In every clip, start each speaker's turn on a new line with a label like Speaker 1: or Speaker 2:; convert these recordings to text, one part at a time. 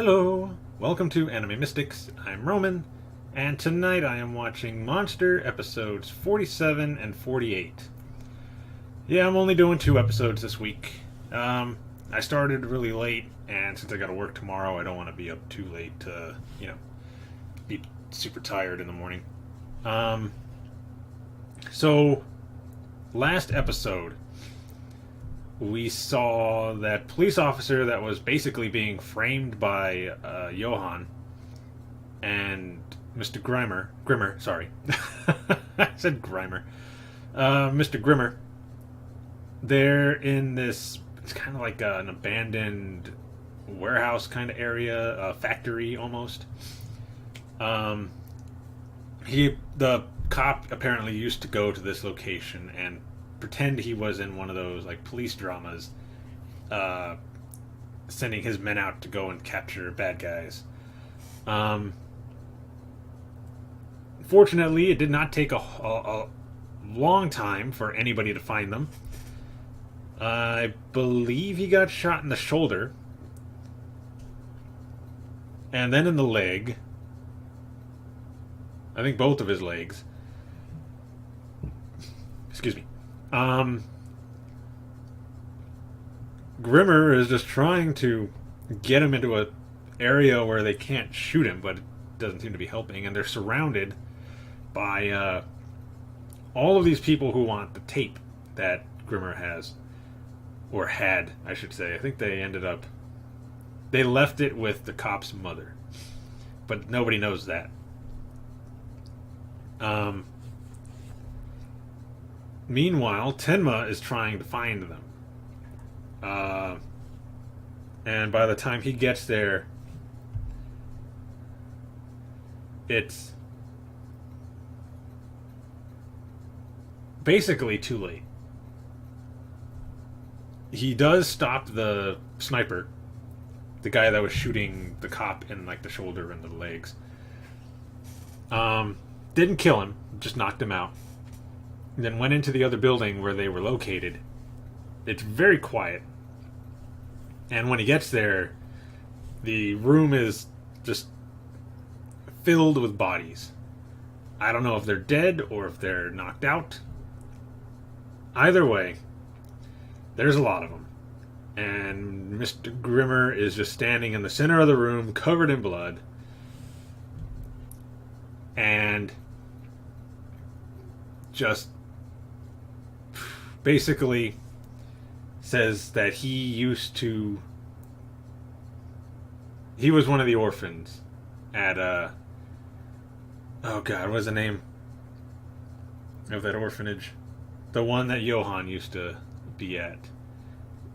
Speaker 1: Hello, welcome to Anime Mystics. I'm Roman, and tonight I am watching Monster episodes 47 and 48. Yeah, I'm only doing 2 episodes this week. I started really late, and since I gotta work tomorrow, I don't want to be up too late to, be super tired in the morning. Um, so, last episode, we saw that police officer that was basically being framed by Johan and Mr. Grimmer, sorry. I said Grimer. Mr. Grimmer. They're in this, it's kind of like an abandoned warehouse kind of area, a factory almost. Um, the cop apparently used to go to this location and pretend he was in one of those like police dramas, uh, sending his men out to go and capture bad guys. Um, Fortunately, it did not take a long time for anybody to find them. I believe he got shot in the shoulder, and then in the leg. I think both of his legs. Excuse me. Um, Grimmer is just trying to get him into a area where they can't shoot him, but it doesn't seem to be helping. And they're surrounded by all of these people who want the tape that Grimmer has, or had, I should say. I think they left it with the cop's mother, but nobody knows that. Um, Meanwhile, Tenma is trying to find them. Uh, and by the time he gets there, it's basically too late. He does stop the sniper, the guy that was shooting the cop in like the shoulder and the legs. Didn't kill him, just knocked him out. Then went into the other building where they were located. It's very quiet. And when he gets there, the room is just filled with bodies. I don't know if they're dead or if they're knocked out. Either way, there's a lot of them. And Mr. Grimmer is just standing in the center of the room, covered in blood. And just basically says that he was one of the orphans at oh god, what's the name of that orphanage? The one that Johan used to be at,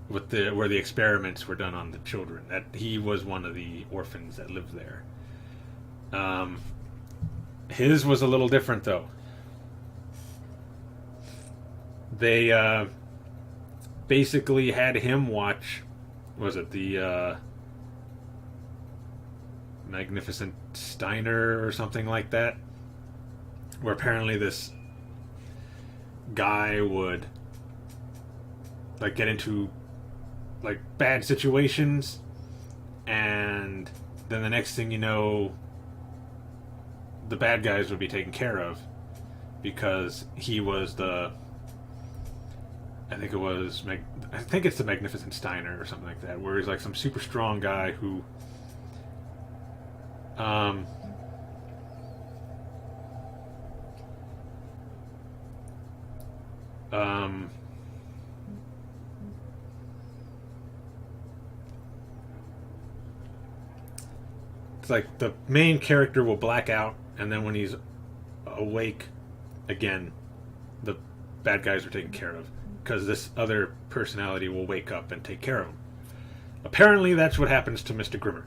Speaker 1: with where the experiments were done on the children. That he was one of the orphans that lived there. His was a little different though. They basically had him watch, was it the Magnificent Steiner or something like that, where apparently this guy would like get into like bad situations, and then the next thing you know, the bad guys would be taken care of because he was I think it's the Magnificent Steiner or something like that, where he's like some super strong guy who um um it's like the main character will black out, and then when he's awake again, the bad guys are taken care of because this other personality will wake up and take care of him. Apparently, that's what happens to Mr. Grimmer.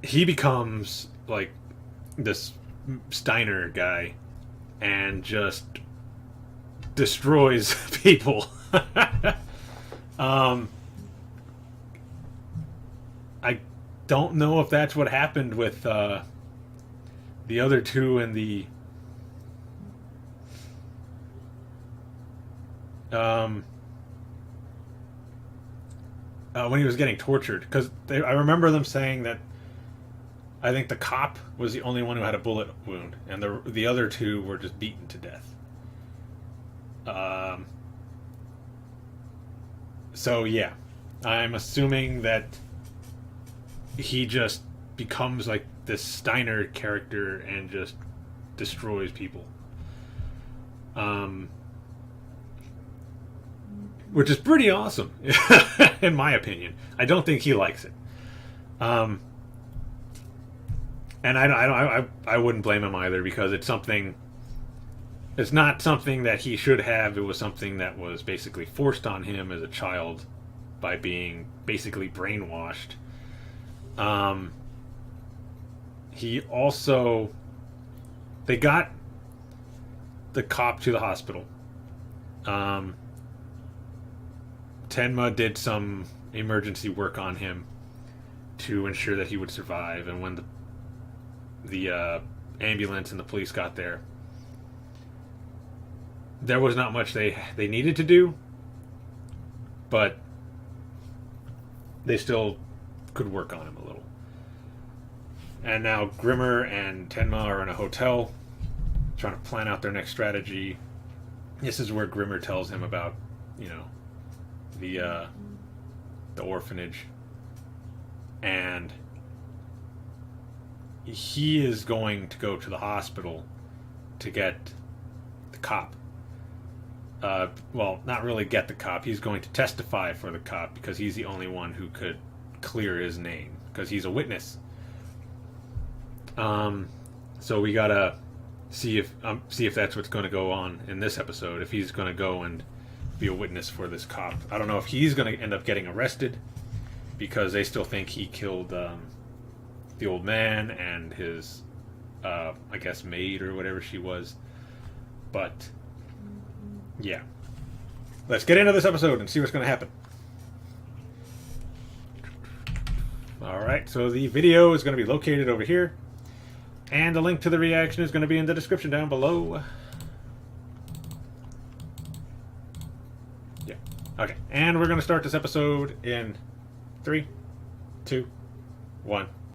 Speaker 1: He becomes like this Steiner guy and just destroys people. um, I don't know if that's what happened with the other two in the um, when he was getting tortured, because I remember them saying that I think the cop was the only one who had a bullet wound, and the other two were just beaten to death. So yeah, I'm assuming that he just becomes like this Steiner character and just destroys people. Which is pretty awesome, in my opinion. I don't think he likes it. And I wouldn't blame him either, because it's something. It's not something that he should have. It was something that was basically forced on him as a child by being basically brainwashed. He also. They got the cop to the hospital. Tenma did some emergency work on him to ensure that he would survive, and when the ambulance and the police got there, there was not much they needed to do, but they still could work on him a little. And now Grimmer and Tenma are in a hotel trying to plan out their next strategy. This is where Grimmer tells him about, the orphanage, and he is going to go to the hospital to get the cop. Well, not really get the cop. He's going to testify for the cop, because he's the only one who could clear his name, because he's a witness. So we gotta see if that's what's going to go on in this episode. If he's going to go and be a witness for this cop. I don't know if he's going to end up getting arrested, because they still think he killed the old man and his, I guess, maid or whatever she was. But yeah, let's get into this episode and see what's going to happen. Alright, so the video is going to be located over here, and the link to the reaction is going to be in the description down below. Yeah. Okay, and we're going to start this episode in 3, 2, 1.